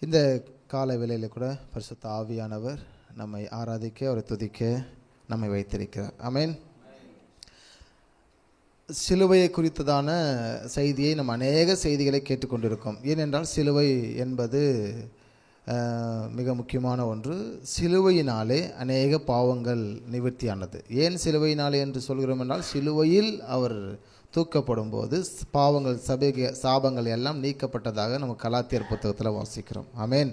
இந்த கால வேளையில் கூட பரிசுத்த ஆவியானவர் நம்மை ஆராதிக்க, அவரை துதிக்க நம்மை வைத்திருக்கிறார். ஆமென். சிலுவையை குறித்ததான செய்தியை நம்ம அநேக செய்திகளை கேட்டுக்கொண்டிருக்கோம். ஏனென்றால் சிலுவை என்பது மிக முக்கியமான ஒன்று. சிலுவையினாலே அநேக பாவங்கள் நிவர்த்தியானது. ஏன் சிலுவையினாலே என்று சொல்கிறோம் என்றால், சிலுவையில் அவர் தூக்கப்படும் போது பாவங்கள் சாபங்கள் எல்லாம் நீக்கப்பட்டதாக நம்ம கலாத்தியர் புத்தகத்தில் வாசிக்கிறோம். ஆமேன்.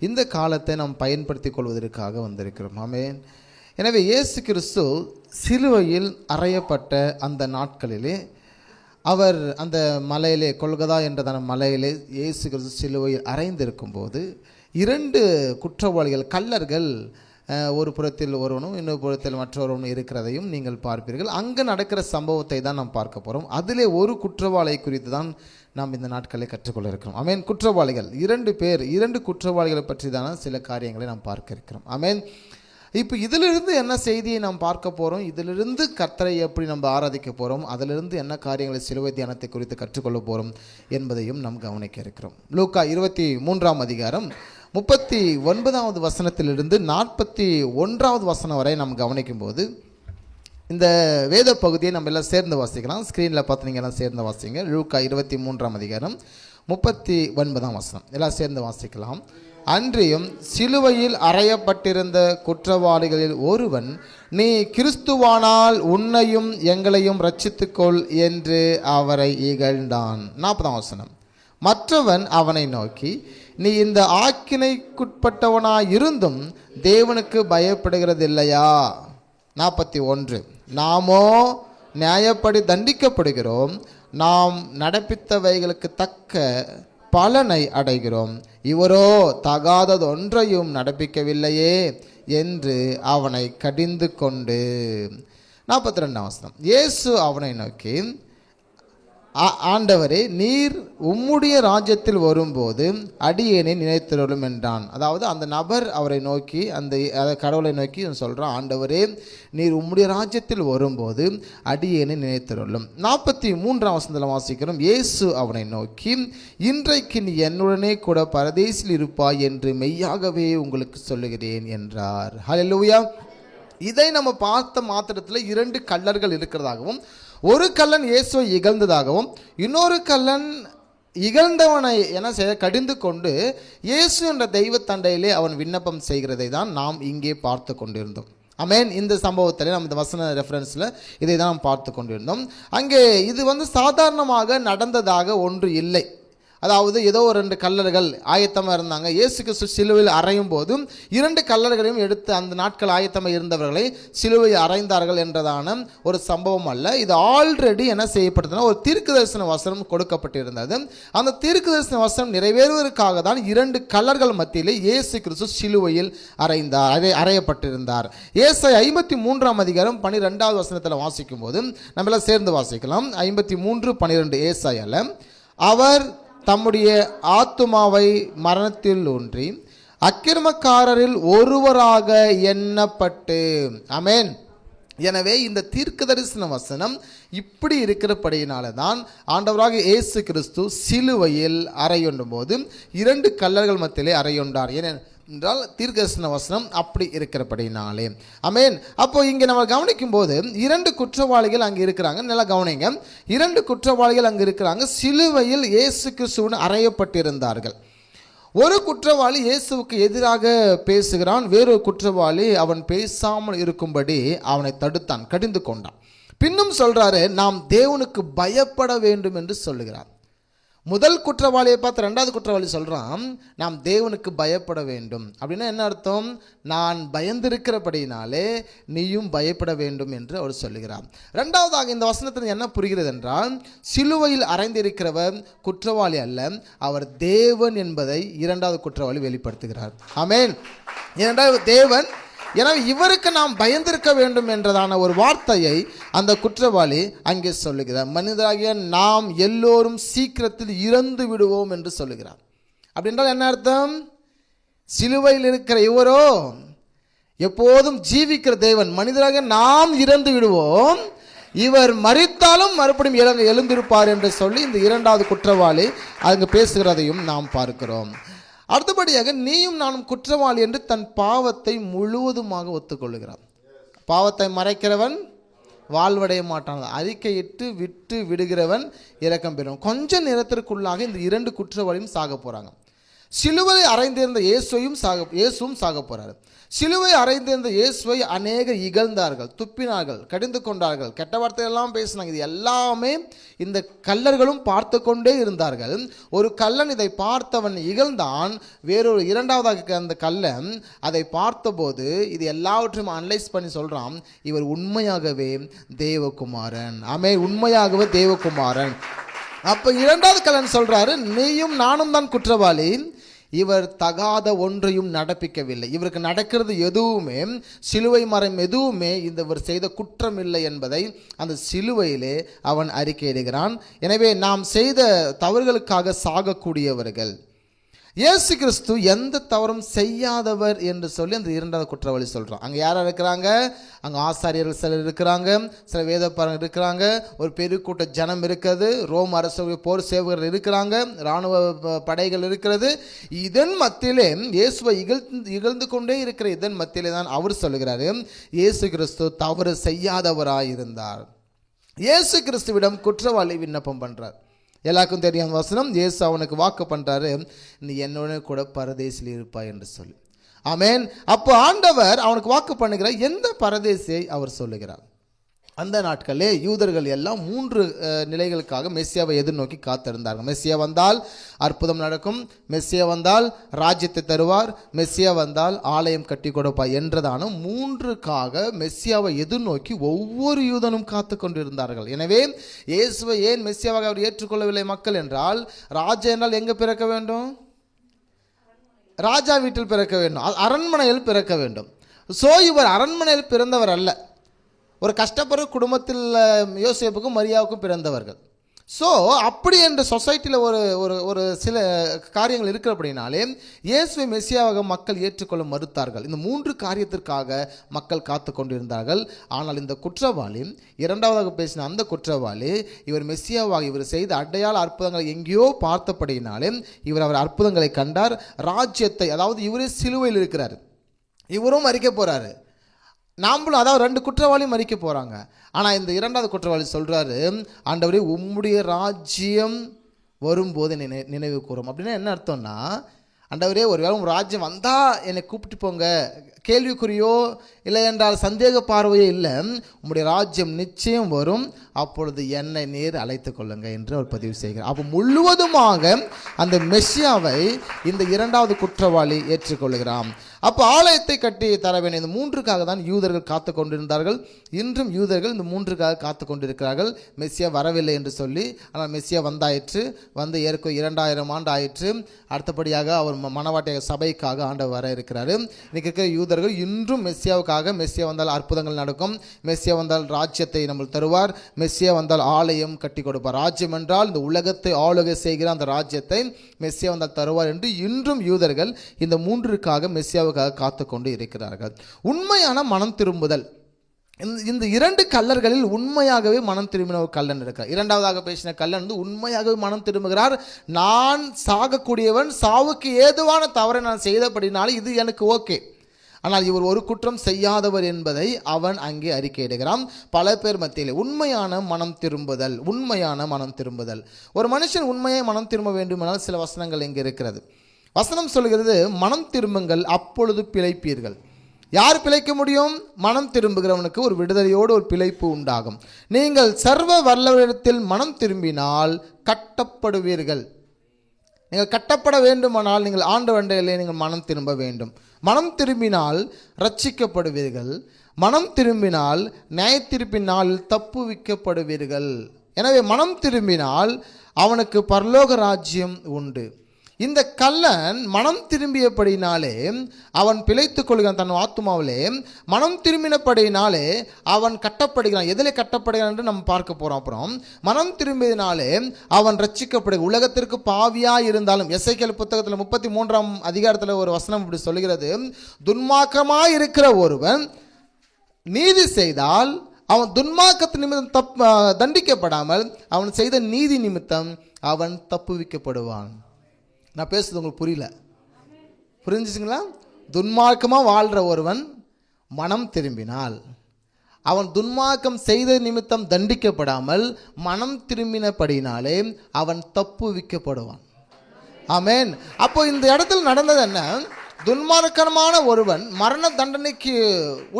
இந்த காலத்தை நாம் பயன்படுத்தி கொள்வதற்காக வந்திருக்கிறோம். ஆமேன். எனவே இயேசு கிறிஸ்து சிலுவையில் அறையப்பட்ட அந்த நாட்களிலே, அவர் அந்த மலையிலே, கொல்கதா என்றதான மலையிலே இயேசு கிறிஸ்து சிலுவையில் அறைந்திருக்கும் போது இரண்டு குற்றவாளிகள், கள்ளர்கள், ஒரு புறத்தில் ஒருவனும் இன்னொரு புறத்தில் மற்றொருவனும் இருக்கிறதையும் நீங்கள் பார்ப்பீர்கள். அங்கே நடக்கிற சம்பவத்தை தான் நாம் பார்க்க போகிறோம். அதிலே ஒரு குற்றவாளி குறித்து தான் நாம் இந்த நாட்களை கற்றுக்கொள்ள இருக்கிறோம். ஆமேன். குற்றவாளிகள் இரண்டு குற்றவாளிகளை பற்றி தான சில காரியங்களை நாம் பார்க்க இருக்கிறோம். ஆமேன். இப்போ இதிலிருந்து என்ன செய்தியை நாம் பார்க்க போகிறோம், இதிலிருந்து கர்த்தரை எப்படி நம்ம ஆராதிக்க போகிறோம், அதிலிருந்து என்ன காரியங்களை சிலுவை தியானத்தை குறித்து கற்றுக்கொள்ள போகிறோம் என்பதையும் நாம் கவனிக்க இருக்கிறோம். லூக்கா 23ஆம் அதிகாரம் 39வது வசனத்திலிருந்து 41வது வசனம் வரை நாம் கவனிக்கும் போது, இந்த வேத பகுதியை நம்ம எல்லாம் சேர்ந்து வாசிக்கலாம். ஸ்க்ரீனில் பார்த்து நீங்கள் எல்லாம் சேர்ந்து வாசிங்க. லூக்கா 23ஆம் அதிகாரம் 39ஆம் வசனம் எல்லாம் சேர்ந்து வாசிக்கலாம். அன்றியும் சிலுவையில் அறையப்பட்டிருந்த குற்றவாளிகளில் ஒருவன், நீ கிறிஸ்துவானால் உன்னையும் எங்களையும் இரட்சித்துக்கொள் என்று அவரை இகழ்ந்தான். 40ஆம் வசனம். மற்றவன் அவனை நோக்கி, நீ இந்த ஆக்கினைக்குட்பட்டவனாயிருந்தும் தேவனுக்கு பயப்படுகிறதில்லையா? 41. நாமோ நியாயப்படி தண்டிக்கப்படுகிறோம், நாம் நடப்பித்தவைகளுக்கு தக்க பலனை அடைகிறோம், இவரோ தகாததொன்றையும் நடப்பிக்கவில்லையே என்று அவனை கடிந்து கொண்டு. 42ஆம் வசனம். இயேசு அவனை நோக்கி, ஆண்டவரே, நீர் உம்முடைய ராஜ்யத்தில் வரும்போது அடியேனை நினைத்தருளும் என்றான். அதாவது அந்த நபர் அவரை நோக்கி, அந்த கடவுளை நோக்கி சொல்கிறான், ஆண்டவரே, நீர் உம்முடைய ராஜ்யத்தில் வரும்போது அடியேனை நினைத்தருளும். 43ஆம் வசனத்தில் வாசிக்கிறோம். இயேசு அவனை நோக்கி, இன்றைக்கு நீ என்னுடனே கூட பரதேசில் இருப்பாய் என்று மெய்யாகவே உங்களுக்கு சொல்லுகிறேன் என்றார். ஹல்லேலூயா. இதை நம்ம பார்த்த மாத்திரத்தில் இரண்டு கள்ளர்கள் இருக்கிறதாகவும், ஒரு கள்ளன் இயேசுவை இகழ்ந்ததாகவும், இன்னொரு கள்ளன் இகழ்ந்தவனை என்ன செய்ய கடிந்து கொண்டு இயேசு என்ற தெய்வ தண்டையிலே அவன் விண்ணப்பம் செய்கிறதை தான் நாம் இங்கே பார்த்து கொண்டிருந்தோம். ஆமேன். இந்த சம்பவத்தில் நம்ம இந்த வசன ரெஃபரன்ஸில் இதை தான் நாம் பார்த்து கொண்டிருந்தோம். அங்கே இது சாதாரணமாக நடந்ததாக ஒன்று இல்லை. அதாவது ஏதோ ஒரு ரெண்டு கள்ளர்கள் ஆயத்தமாக இருந்தாங்க. இயேசு கிறிஸ்து சிலுவையில் அறையும் போதும் இரண்டு கள்ளர்களையும் எடுத்து அந்த நாட்கள் ஆயத்தமாக இருந்தவர்களை சிலுவையில் அறைந்தார்கள் என்றதான ஒரு சம்பவம் அல்ல. இது ஆல்ரெடி என்ன செய்யப்பட்டதுன்னா, ஒரு தீர்க்கதரிசன வசனம் கொடுக்கப்பட்டிருந்தது. அந்த தீர்க்கதரிசன வசனம் நிறைவேறுவதற்காக தான் இரண்டு கள்ளர்கள் மத்தியிலே இயேசு கிறிஸ்து சிலுவையில் அறையப்பட்டிருந்தார். ஏசாயா 53ஆம் அதிகாரம் 12வது வசனத்தில் வாசிக்கும் போது நம்ம எல்லாம் சேர்ந்து வாசிக்கலாம். 53:12 ஏசாயால, அவர் தம்முடைய ஆத்துமாவை மரணத்தில் ஊன்றி அக்கிரமக்காரரில் ஒருவராக எண்ணப்பட்டு. ஆமென். எனவே இந்த தீர்க்கதரிசன வசனம் இப்படி இருக்கிறபடியினால தான் ஆண்டவராக இயேசு கிறிஸ்து சிலுவையில் அறையொண்டும் போது இரண்டு கள்ளர்கள் மத்தியிலே அறையொண்டார். என்றால் தீர்க்கதரிசன வசனம் அப்படி இருக்கிறபடினாலே. ஆமென். அப்போ இங்கே நம்ம கவனிக்கும் போது இரண்டு குற்றவாளிகள் அங்கே இருக்கிறாங்க. நல்லா கவனிங்க. இரண்டு குற்றவாளிகள் அங்கே இருக்கிறாங்க. சிலுவையில் இயேசு கிறிஸ்துவின் அறையப்பட்டிருந்தார்கள். ஒரு குற்றவாளி இயேசுவுக்கு எதிராக பேசுகிறான். வேறொரு குற்றவாளி அவன் பேசாமல் இருக்கும்படி அவனை தடுத்தான், கடிந்து கொண்டான். பின்னும் சொல்றாரு, நாம் தேவனுக்கு பயப்பட வேண்டும் என்று சொல்லுகிறார். முதல் குற்றவாளியை பார்த்து ரெண்டாவது குற்றவாளி சொல்கிறான், நாம் தேவனுக்கு பயப்பட வேண்டும். அப்படின்னா என்ன அர்த்தம்? நான் பயந்திருக்கிறபடினாலே நீயும் பயப்பட வேண்டும் என்று அவர் சொல்லுகிறார். ரெண்டாவதாக இந்த வசனத்தில் என்ன புரிகிறது என்றால், சிலுவையில் அறைந்திருக்கிறவர் குற்றவாளி அல்ல, அவர் தேவன் என்பதை இரண்டாவது குற்றவாளி வெளிப்படுத்துகிறார். ஆமென். இரண்டாவது தேவன். எனவே இவருக்கு நாம் பயந்திருக்க வேண்டும் என்றதான ஒரு வார்த்தையை அந்த குற்றவாளி அங்கே சொல்லுகிறார். மனிதராகிய நாம் எல்லோரும் சீக்கிரத்தில் இறந்து விடுவோம் என்று சொல்லுகிறார். அப்படின்றால் என்ன அர்த்தம்? சிலுவையில் இருக்கிற இவரோ எப்போதும் ஜீவிக்கிற தேவன், மனிதராக நாம் இறந்து விடுவோம், இவர் மரித்தாலும் மறுபடியும் எழுந்திருப்பார் என்று சொல்லி இந்த இரண்டாவது குற்றவாளி அங்கு பேசுகிறதையும் நாம் பார்க்கிறோம். அடுத்தபடியாக நீயும் நானும் குற்றவாளி என்று தன் பாவத்தை முழுவதுமாக ஒத்துக்கொள்கிறான். பாவத்தை மறைக்கிறவன் வாழ்வடைய மாட்டான், அறிக்கையிட்டு விட்டு விடுகிறவன் இரக்கம் பெறும். கொஞ்ச நேரத்திற்குள்ளாக இந்த 2 குற்றவாளியும் சாக போகிறாங்க. சிலுவை அறைந்திருந்த இயேசுவும் சாக போகிறார். சிலுவை அறைந்திருந்த இயேசுவை அநேக இகழ்ந்தார்கள், துப்பினார்கள், கடிந்து கொண்டார்கள், கெட்ட வார்த்தையெல்லாம் பேசினாங்க. இது எல்லாமே இந்த கள்ளர்களும் பார்த்து கொண்டே இருந்தார்கள். ஒரு கள்ளன் இதை பார்த்தவன் இகழ்ந்தான். வேறொரு இரண்டாவதாக அந்த கள்ளன் அதை பார்த்தபோது இது எல்லாவற்றையும் அனலைஸ் பண்ணி சொல்கிறான், இவர் உண்மையாகவே தேவகுமாரன். உண்மையாகவே தேவகுமாரன். அப்போ இரண்டாவது கள்ளன் சொல்கிறாரு, நீயும் நானும் தான் குற்றவாளி, இவர் தகாத ஒன்றையும் நடப்பிக்கவில்லை, இவருக்கு நடக்கிறது எதுவுமே, சிலுவை மரம் எதுவுமே இவர் செய்த குற்றம் இல்லை என்பதை அந்த சிலுவையிலே அவன் அறிக்கையிடுகிறான். எனவே நாம் செய்த தவறுகளுக்காக சாகக்கூடியவர்கள். இயேசு கிறிஸ்து எந்த தவறும் செய்யாதவர் என்று சொல்லி அந்த இரண்டாவது குற்றவாளி சொல்கிறான். அங்கே யார் இருக்கிறாங்க? அங்கே ஆசாரியர்கள் சிலர் இருக்கிறாங்க, சில வேதப்பாரர்கள் இருக்கிறாங்க, ஒரு பெரிய கூட்ட ஜனம் இருக்கிறது, ரோம் அரசு போர் சேவகர்கள் இருக்கிறாங்க, இராணுவ படைகள் இருக்கிறது. இதன் மத்தியிலே இயேசுவை இகழ்ந்து கொண்டே இருக்கிற இதன் மத்தியிலே தான் அவர் சொல்லுகிறார், இயேசு கிறிஸ்து தவறு செய்யாதவராயிருந்தார். இயேசு கிறிஸ்துவிடம் குற்றவாளி விண்ணப்பம் பண்ணுறார். எல்லாருக்கும் தெரியாத வசனம், இயேசு அவனுக்கு வாக்கு பண்ணுறாரு, நீ என்னோட கூட பரதேசில் இருப்பாய் என்று சொல்லி. ஆமேன். அப்போ ஆண்டவர் அவனுக்கு வாக்கு பண்ணுகிறார். எந்த பரதேசியை அவர் சொல்லுகிறார்? அந்த நாட்களே யூதர்கள் எல்லாம் 3 நிலைகளுக்காக மெஸ்ஸியாவை எதிர்நோக்கி காத்திருந்தார்கள். மெஸ்ஸியா வந்தால் அற்புதம் நடக்கும், மெஸ்ஸியா வந்தால் ராஜ்யத்தை தருவார், மெஸ்ஸியா வந்தால் ஆலயம் கட்டி கொடுப்பார் என்றதான 3க்காக மெஸ்ஸியாவை எதிர்நோக்கி ஒவ்வொரு யூதனும் காத்து கொண்டிருந்தார்கள். எனவே இயேசுவை ஏன் மெஸ்ஸியாவாக அவர் ஏற்றுக்கொள்ளவில்லை மக்கள் என்றால், ராஜா என்றால் எங்கே பிறக்க வேண்டும்? ராஜா வீட்டில் பிறக்க வேண்டும், அரண்மனையில் பிறக்க வேண்டும். ஸோ இவர் அரண்மனையில் பிறந்தவர் அல்ல, ஒரு கஷ்டப்படுற குடும்பத்தில் யோசேப்புக்கும் மரியாவுக்கும் பிறந்தவர்கள். ஸோ அப்படி என்ற சொசைட்டியில் ஒரு சில காரியங்கள் இருக்கிற அப்படின்னாலே இயேசுவை மெஸ்ஸியாவாக மக்கள் ஏற்றுக்கொள்ள மறுத்தார்கள். இந்த 3 காரியத்திற்காக மக்கள் காத்து கொண்டிருந்தார்கள். ஆனால் இந்த குற்றவாளி, இரண்டாவதாக பேசின அந்த குற்றவாளி, இவர் மெஸ்ஸியாவாக இவர் செய்த அடையாள அற்புதங்களை எங்கேயோ பார்த்தபடினாலே அவர் அற்புதங்களை கண்டார். ராஜ்யத்தை, அதாவது இவரே சிலுவையில் இருக்கிறார், இவரும் மறிக்க போகிறாரு, நாம்பளும், அதாவது 2 குற்றவாளியும் மறிக்க போகிறாங்க. ஆனால் இந்த இரண்டாவது குற்றவாளி சொல்கிறாரு, ஆண்டவரே உம்முடைய ராஜ்யம் வரும்போது நினைவு கூறும். அப்படின்னா என்ன அர்த்தம்னா, ஆண்டவரே ஒருவேளை உங்கள் ராஜ்யம் வந்தால் என்னை கூப்பிட்டு போங்க, கேள்விக்குறியோ இல்லை என்றால் சந்தேக பார்வையோ இல்லை, உம்முடைய ராஜ்யம் நிச்சயம் வரும், அப்பொழுது என்னை நேர் அழைத்து கொள்ளுங்க என்று அவர் பதிவு செய்கிறார். அப்போ முழுவதுமாக அந்த மெஸ்ஸியாவை இந்த இரண்டாவது குற்றவாளி ஏற்றுக்கொள்கிறான். அப்போ ஆலயத்தை கட்டி தர வேண்டிய இந்த 3க்காக தான் யூதர்கள் காத்து கொண்டிருந்தார்கள். இன்றும் யூதர்கள் இந்த 3க்காக காத்து கொண்டிருக்கிறார்கள். மெஸ்ஸியா வரவில்லை என்று சொல்லி. ஆனால் மெஸ்ஸியா வந்தாயிற்று, வந்து ஏற்க 2000 ஆண்டு ஆயிற்று. அடுத்தபடியாக அவர் மனவாட்டிய சபைக்காக ஆண்டவர் வர இருக்கிறாரு. இன்றைக்கி இருக்கிற யூதர்கள் இன்றும் மெஸ்ஸியாவுக்காக, மெஸ்ஸியா வந்தால் அற்புதங்கள் நடக்கும், மெஸ்ஸியா வந்தால் ராஜ்யத்தை நம்ம தருவார், மெஸ்ஸியா வந்தால் ஆலயம் கட்டி கொடுப்பார், ராஜ்யம் என்றால் இந்த உலகத்தை ஆளுகை செய்கிற அந்த ராஜ்யத்தை மெஸ்ஸியா வந்தால் தருவார் என்று இன்றும் யூதர்கள் இந்த 3க்காக மெஸ்ஸியாவுக்காக காத்து கொண்டு இருக்கிறார்கள். உண்மையான மனம் திரும்புதல். இந்த 2 கள்ளர்களில் உண்மையாகவே மனம் திரும்பின ஒரு கள்ளன் இருக்கிறார். இரண்டாவதாக பேசின கள்ளன் உண்மையாகவே மனம் திரும்புகிறார். நான் சாகக்கூடியவன், சாவுக்கு ஏதுவான தவறை நான் செய்தபடினால இது எனக்கு ஓகே, ஆனால் இவர் ஒரு குற்றம் செய்யாதவர் என்பதை அவன் அங்கே அறிக்கையிடுகிறான். பல பேர் மத்தியில் உண்மையான மனம் திரும்புதல், உண்மையான மனம் திரும்புதல். ஒரு மனுஷன் உண்மையை மனம் திரும்ப வேண்டுமானால் சில வசனங்கள் இங்கே இருக்கிறது. வசனம் சொல்கிறது, மனம் திரும்புங்கள் அப்பொழுது பிழைப்பீர்கள். யார் பிழைக்க முடியும்? மனம் திரும்புகிறவனுக்கு ஒரு விடுதலையோடு ஒரு பிழைப்பு உண்டாகும். நீங்கள் சர்வ வல்லவரிடத்தில் மனம் திரும்பினால் கட்டப்படுவீர்கள். நீங்கள் கட்டப்பட வேண்டுமானால் நீங்கள் ஆண்டவரிலே நீங்கள் மனம் திரும்ப வேண்டும். மனம் திரும்பினால் ரட்சிக்கப்படுவீர்கள். மனம் திரும்பினால் நியாயத்தீர்ப்பின் நாளில் தப்புவிக்கப்படுவீர்கள். எனவே மனம் திரும்பினால் அவனுக்கு பரலோக ராஜ்யம் உண்டு. இந்த கள்ளன் மனம் திரும்பியபடினாலே அவன் பிழைத்துக் கொள்கிறான், தன் ஆத்துமாவிலே மனம் திரும்பினபடினாலே அவன் கட்டப்படுகிறான். எதிலே கட்டப்படுகிறான் என்று நம்ம பார்க்க போகிறோம். அப்புறம் மனம் திரும்பியதினாலே அவன் ரட்சிக்கப்படுகிறான். உலகத்திற்கு பாவியாக இருந்தாலும், எசேக்கியேல் புத்தகத்தில் 33ஆம் அதிகாரத்தில் ஒரு வசனம் இப்படி சொல்கிறது, துன்மார்க்கமாக இருக்கிற ஒருவன் நீதி செய்தால் அவன் துன்மார்க்கத்து நிமித்தம் தண்டிக்கப்படாமல் அவன் செய்த நீதி நிமித்தம் அவன் தப்புவிக்கப்படுவான். நான் பேசுறது உங்களுக்கு புரியல? புரிஞ்சுச்சுங்களா? துன்மார்க்கமாக வாழ்கிற ஒருவன் மனம் திரும்பினால், அவன் துன்மார்க்கம் செய்த நிமித்தம் தண்டிக்கப்படாமல் மனம் திரும்பினபடினாலே அவன் தப்புவிக்கப்படுவான். ஆமென். அப்போ இந்த இடத்துல நடந்தது என்ன? துன்மார்க்கமான ஒருவன், மரண தண்டனைக்கு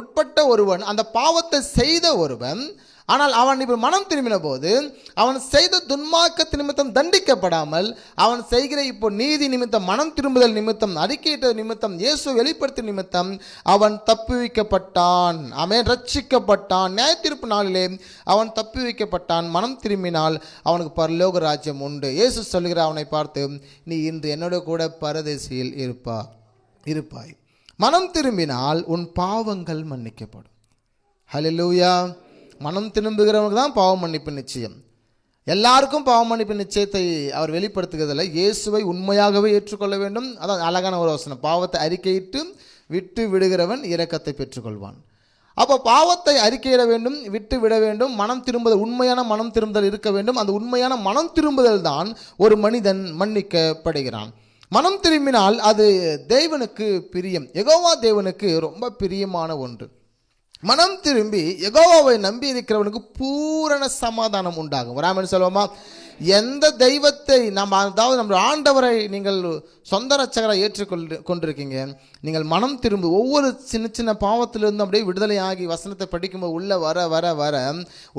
உட்பட்ட ஒருவன், அந்த பாவத்தை செய்த ஒருவன், ஆனால் அவன் இப்போ மனம் திரும்பின போது அவன் செய்த துன்மார்க்க நிமித்தம் தண்டிக்கப்படாமல் அவன் செய்கிற இப்போ நீதி நிமித்தம், மனம் திரும்புதல் நிமித்தம், அறிக்கையிட்ட நிமித்தம், இயேசு வெளிப்படுத்திய நிமித்தம் அவன் தப்புவிக்கப்பட்டான். ஆமென். ரட்சிக்கப்பட்டான். நியாய தீர்ப்பு நாளிலே அவன் தப்புவிக்கப்பட்டான். மனம் திரும்பினால் அவனுக்கு பரலோக ராஜ்யம் உண்டு. இயேசு சொல்கிற அவனை பார்த்து, நீ இன்று என்னோட கூட பரதேசியில் இருப்பாய். மனம் திரும்பினால் உன் பாவங்கள் மன்னிக்கப்படும். ஹல்லேலூயா. மனம் திரும்புகிறவனுக்கு தான் பாவ மன்னிப்பு நிச்சயம். எல்லாருக்கும் பாவ மன்னிப்பு நிச்சயத்தை அவர் வெளிப்படுத்துகிறதில்லை. இயேசுவை உண்மையாகவே ஏற்றுக்கொள்ள வேண்டும். அதான் அழகான ஒரு வசனம், பாவத்தை அறிக்கையிட்டு விட்டு விடுகிறவன் இரக்கத்தை பெற்றுக்கொள்வான். அப்போ பாவத்தை அறிக்கையிட வேண்டும், விட்டு விட வேண்டும், மனம் திரும்புதல், உண்மையான மனம் திரும்புதல் இருக்க வேண்டும். அந்த உண்மையான மனம் திரும்புதல் தான் ஒரு மனிதன் மன்னிக்கப்படுகிறான். மனம் திரும்பினால் அது தேவனுக்கு பிரியம், யெகோவா தேவனுக்கு ரொம்ப பிரியமான ஒன்று. மனம் திரும்பி யெகோவாவை நம்பி இருக்கிறவனுக்கு பூரண சமாதானம் உண்டாகும். வராமல் சொல்லுவோமா? எந்த தெய்வத்தை அதாவது நம்ம ஆண்டவரை நீங்கள் சொந்த ரட்சகராக கொண்டிருக்கீங்க, நீங்கள் மனம் திரும்பி ஒவ்வொரு சின்ன சின்ன பாவத்திலிருந்து அப்படியே விடுதலையாகி வசனத்தை படிக்கும்போது உள்ள வர வர வர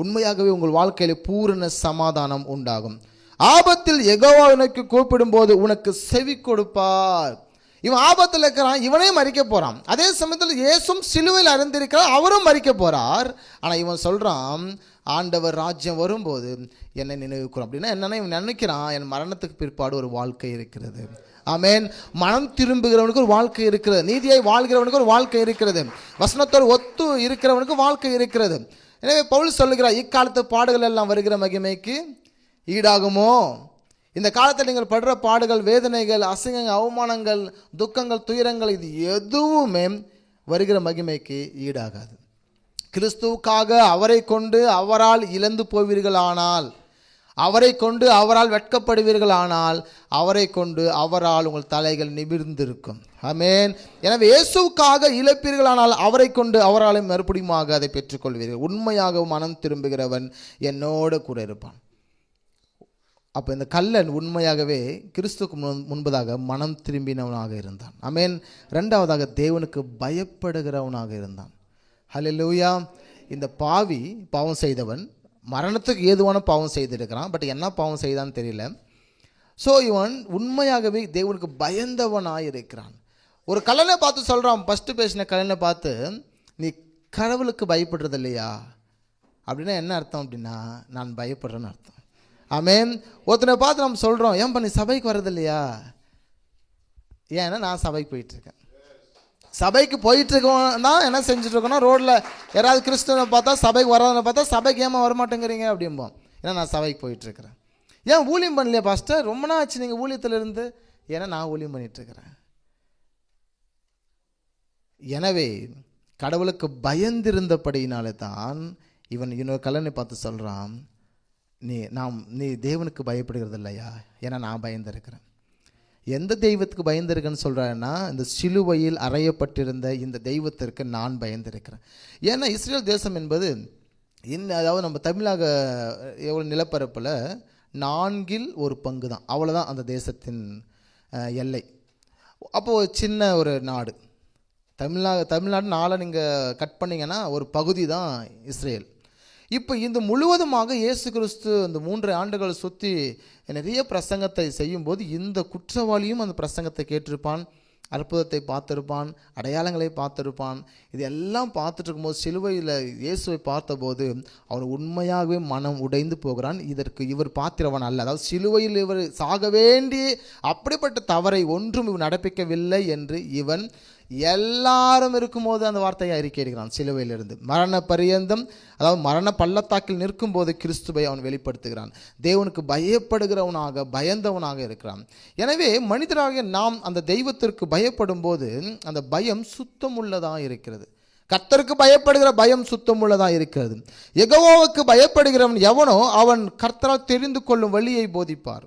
உண்மையாகவே உங்கள் வாழ்க்கையில் பூரண சமாதானம் உண்டாகும். ஆபத்தில் யெகோவா உனக்கு கூப்பிடும்போது உனக்கு செவி கொடுப்பார். இவன் ஆபத்தில் இருக்கிறான், இவனே மறிக்க போகிறான். அதே சமயத்தில் இயேசும் சிலுவையில் அறிந்திருக்கிறார், அவரும் மறிக்க போகிறார். ஆனால் இவன் சொல்கிறான், ஆண்டவர் ராஜ்யம் வரும்போது என்னை நினைவுக்கிறோம். அப்படின்னா என்னென்னா, இவன் நினைக்கிறான் என் மரணத்துக்கு பிற்பாடு ஒரு வாழ்க்கை இருக்கிறது. ஆமென். மனம் திரும்புகிறவனுக்கு ஒரு வாழ்க்கை இருக்கிறது. நீதியாய் வாழ்கிறவனுக்கு ஒரு வாழ்க்கை இருக்கிறது. வசனத்தோடு ஒத்து இருக்கிறவனுக்கு வாழ்க்கை இருக்கிறது. எனவே பவுல் சொல்லுகிறார், இக்காலத்து பாடுகள் எல்லாம் வருகிற மகிமைக்கு ஈடாகுமோ? இந்த காலத்தில் நீங்கள் படுற பாடுகள், வேதனைகள், அசிங்கங்கள், அவமானங்கள், துக்கங்கள், துயரங்கள், இது எதுவுமே வருகிற மகிமைக்கு ஈடாகாது. கிறிஸ்துவுக்காக அவரை கொண்டு அவரால் இழந்து போவீர்களானால், அவரை கொண்டு அவரால் வெட்கப்படுவீர்களானால், அவரை கொண்டு அவரால் உங்கள் தலைகள் நிமிர்ந்திருக்கும். ஆமென். எனவே இயேசுவுக்காக இழப்பீர்களானால் அவரை கொண்டு அவரால் மறுபடியும் அதை பெற்றுக்கொள்வீர்கள். உண்மையாக மனம் திரும்புகிறவன் என்னோடு கூட இருப்பான். அப்போ இந்த கல்லன் உண்மையாகவே கிறிஸ்துவுக்கு முன்பதாக மனம் திரும்பினவனாக இருந்தான். ஆமென். ரெண்டாவதாக தேவனுக்கு பயப்படுகிறவனாக இருந்தான். ஹல்லேலூயா. இந்த பாவம் செய்தவன் மரணத்துக்கு ஏதுவான பாவம் செய்திருக்கிறான். பட் என்ன பாவம் செய்தான்னு தெரியல. ஸோ இவன் உண்மையாகவே தேவனுக்கு பயந்தவனாக இருக்கிறான். ஒரு கல்லனை பார்த்து சொல்கிறான், ஃபஸ்ட்டு பேசின கல்லனை பார்த்து, நீ கடவுளுக்கு பயப்படுறது இல்லையா? அப்படின்னா என்ன அர்த்தம்? அப்படின்னா நான் பயப்படுறேன்னு அர்த்தம். ஆமென். ஒருத்தனை பார்த்து நம்ம சொல்கிறோம், ஏன் பண்ணி சபைக்கு வர்றது இல்லையா? ஏன்னா நான் சபைக்கு போயிட்டுருக்கேன். சபைக்கு போயிட்டுருக்கோம் தான் என்ன செஞ்சுட்ருக்கோன்னா, ரோட்டில் யாராவது கிறிஸ்தவனை பார்த்தா, சபைக்கு வராதனை பார்த்தா, சபைக்கு ஏமா வரமாட்டேங்கிறீங்க அப்படிம்போம். ஏன்னா நான் சபைக்கு போயிட்டுருக்கிறேன். ஏன் ஊழியம் பண்ணலையா பாஸ்டர்? ரொம்ப நாள் ஆச்சு நீங்கள் ஊழியத்தில் இருந்து. ஏன்னா நான் ஊழியம் பண்ணிகிட்ருக்கிறேன். எனவே கடவுளுக்கு பயந்திருந்தபடினாலே தான் இவன் இன்னொரு கல்லனை பார்த்து சொல்கிறான், நீ தேவனுக்கு பயப்படுகிறது இல்லையா? ஏன்னா நான் பயந்திருக்கிறேன். எந்த தெய்வத்துக்கு பயந்திருக்கேன்னு சொல்கிறான்னா, இந்த சிலுவையில் அறையப்பட்டிருந்த இந்த தெய்வத்திற்கு நான் பயந்திருக்கிறேன். ஏன்னா இஸ்ரேல் தேசம் என்பது அதாவது நம்ம தமிழக எவ்வளோ நிலப்பரப்பில் 4/1 தான், அவ்வளோதான் அந்த தேசத்தின் எல்லை. அப்போது சின்ன ஒரு நாடு. தமிழ்நாடு 4 நீங்கள் கட் பண்ணிங்கன்னா ஒரு பகுதி தான் இஸ்ரேல். இப்போ இந்த முழுவதுமாக இயேசு கிறிஸ்து இந்த 3 ஆண்டுகள் சுற்றி நிறைய பிரசங்கத்தை செய்யும்போது இந்த குற்றவாளியும் அந்த பிரசங்கத்தை கேட்டிருப்பான், அற்புதத்தை பார்த்துருப்பான், அடையாளங்களை பார்த்துருப்பான். இது எல்லாம் பார்த்துட்டு இருக்கும்போது சிலுவையில் இயேசுவை பார்த்தபோது அவன் உண்மையாகவே மனம் உடைந்து போகிறான். இவர் பாத்திரவன் அல்ல. அதாவது சிலுவையில் இவர் சாக வேண்டிய அப்படிப்பட்ட தவறை ஒன்றும் இவன் நடப்பிக்கவில்லை என்று இவன் எல்லாரும் இருக்கும்போது அந்த வார்த்தையை அறிக்கையிடுகிறான். சிலுவையிலிருந்து மரண பரியந்தம், அதாவது மரண பள்ளத்தாக்கில் நிற்கும்போது கிறிஸ்துவை அவன் வெளிப்படுத்துகிறான். தேவனுக்கு பயப்படுகிறவனாக, பயந்தவனாக இருக்கிறான். எனவே மனிதராக நாம் அந்த தெய்வத்திற்கு பயப்படும் போது அந்த பயம் சுத்தமுள்ளதாக இருக்கிறது. கர்த்தருக்கு பயப்படுகிற பயம் சுத்தமுள்ளதாக இருக்கிறது. யெகோவாவுக்கு பயப்படுகிறவன் எவனோ அவன் கர்த்தரால் தெரிந்து கொள்ளும் வழியை போதிப்பார்.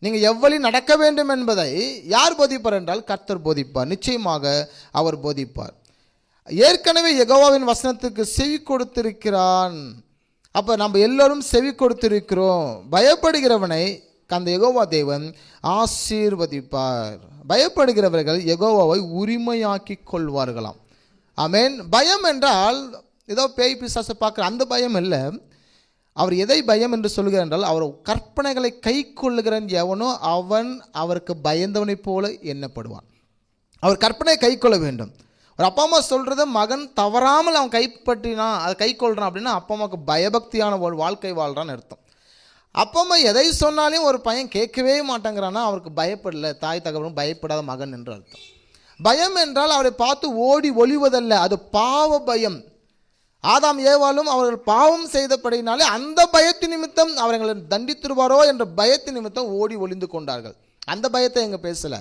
நீங்கள் எவ்வளி நடக்க வேண்டும் என்பதை யார் போதிப்பார் என்றால் கர்த்தர் போதிப்பார். நிச்சயமாக அவர் போதிப்பார். ஏற்கனவே யெகோவாவின் வசனத்துக்கு செவி கொடுத்திருக்கிறான். அப்போ நம்ம எல்லோரும் செவி கொடுத்திருக்கிறோம். பயப்படுகிறவனை அந்த யெகோவா தேவன் ஆசீர்வதிப்பார். பயப்படுகிறவர்கள் யெகோவாவை உரிமையாக்கி கொள்வார்களாம். ஆமென். பயம் என்றால் ஏதோ பேய் பிசாசை பார்க்குற அந்த பயம் இல்லை. அவர் எதை பயம் என்று சொல்கிறார் என்றால், அவர் கற்பனைகளை கை கொள்ளுகிறன் எவனோ அவன் அவருக்கு பயந்தவனை போல எண்ணப்படுவான். அவர் கற்பனை கை கொள்ள வேண்டும். ஒரு அப்பா அம்மா சொல்கிறத மகன் தவறாமல் அவன் கைப்பற்றினான், அதை கை கொள்கிறான் அப்படின்னா அப்பா அம்மாவுக்கு பயபக்தியான ஒரு வாழ்க்கை வாழ்கிறான்னு அர்த்தம். அப்பா அம்மா எதை சொன்னாலையும் ஒரு பையன் கேட்கவே மாட்டேங்கிறான்னா அவருக்கு பயப்படலை, தாய் தகவலும் பயப்படாத மகன் என்று அர்த்தம். பயம் என்றால் அவரை பார்த்து ஓடி ஒளிவதல்ல, அது பாவ பயம். ஆதாம் ஏவாளும் அவர்கள் பாவம் செய்தபடினாலே அந்த பயத்தின் நிமித்தம் அவர்களை தண்டித்துருவாரோ என்ற பயத்தின் நிமித்தம் ஓடி ஒளிந்து கொண்டார்கள். அந்த பயத்தை எங்க பேசல.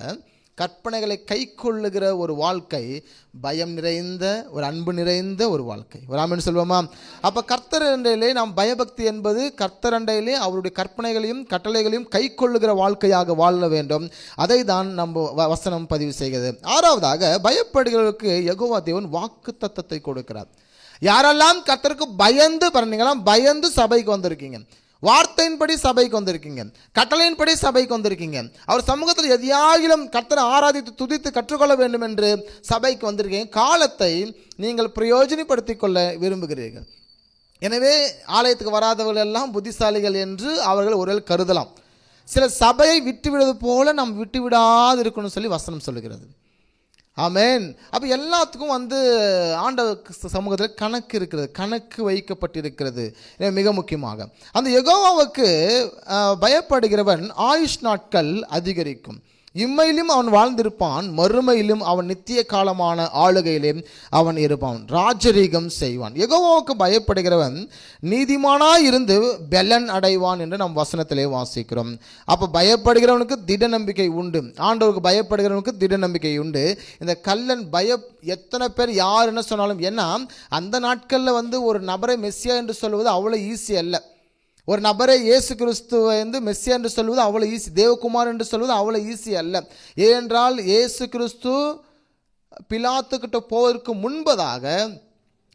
கற்பனைகளை கை கொள்ளுகிற ஒரு வாழ்க்கை, பயம் நிறைந்த ஒரு அன்பு நிறைந்த ஒரு வாழ்க்கை. ஒரு ஆமென் சொல்வோமா? அப்போ கர்த்தர் அண்டையிலே நாம் பயபக்தி என்பது கர்த்தர் அண்டையிலே அவருடைய கற்பனைகளையும் கட்டளைகளையும் கை கொள்ளுகிற வாழ்க்கையாக வாழ வேண்டும். அதை தான் நம்ம வசனம் பதிவு செய்கிறது. ஆறாவதாக, பயப்படுகிறவர்களுக்கு யெகோவா தேவன் வாக்கு தத்தத்தை கொடுக்கிறார். யாரெல்லாம் கர்த்தருக்கு பயந்து பாருங்களாம், பயந்து சபைக்கு வந்திருக்கீங்க, வார்த்தையின்படி சபைக்கு வந்திருக்கீங்க, கட்டளையின்படி சபைக்கு வந்திருக்கீங்க, அவர் சமூகத்தில் எதையாகிலும் கர்த்தரை ஆராதித்து துதித்து கற்றுக்கொள்ள வேண்டும் என்று சபைக்கு வந்திருக்கீங்க. காலத்தை நீங்கள் பிரயோஜனப்படுத்திக் கொள்ள விரும்புகிறீர்கள். எனவே ஆலயத்துக்கு வராதவர்கள் எல்லாம் புத்திசாலிகள் என்று அவர்கள் ஒரு கருதலாம். சில சபையை விட்டுவிடுவது போல நாம் விட்டுவிடாது இருக்கணும்னு சொல்லி வசனம் சொல்லுகிறது. ஆமென். அப்போ எல்லாத்துக்கும் ஆண்டவர் சமூகத்தில் கணக்கு இருக்கிறது, கணக்கு வைக்கப்பட்டிருக்கிறது. மிக முக்கியமாக அந்த யெகோவாவுக்கு பயப்படுகிறவன் ஆயுஷ் நாட்கள் அதிகரிக்கும். இம்மையிலும் அவன் வாழ்ந்திருப்பான், மறுமையிலும் அவன் நித்திய காலமான ஆளுகையிலே அவன் இருப்பான், ராஜரீகம் செய்வான். யெகோவாவுக்கு பயப்படுகிறவன் நீதிமானாய் இருந்து பெலன் அடைவான் என்று நாம் வசனத்திலே வாசிக்கிறோம். அப்போ பயப்படுகிறவனுக்கு திட நம்பிக்கை உண்டு, ஆண்டவருக்கு பயப்படுகிறவனுக்கு திட நம்பிக்கை உண்டு. இந்த கல்லன் எத்தனை பேர் யார் என்ன சொன்னாலும், ஏன்னா அந்த நாட்களில் ஒரு நபரை மெஸ்ஸியா என்று சொல்வது அவ்வளோ ஈஸி அல்ல. ஒரு நபரை இயேசு கிறிஸ்துவை மெஸ்ஸியா என்று சொல்வது அவ்வளோ ஈஸி, தேவகுமார் என்று சொல்வது அவ்வளோ ஈஸி அல்ல. ஏனென்றால் இயேசு கிறிஸ்து பிலாத்துக்கிட்ட போவதற்கு முன்பதாக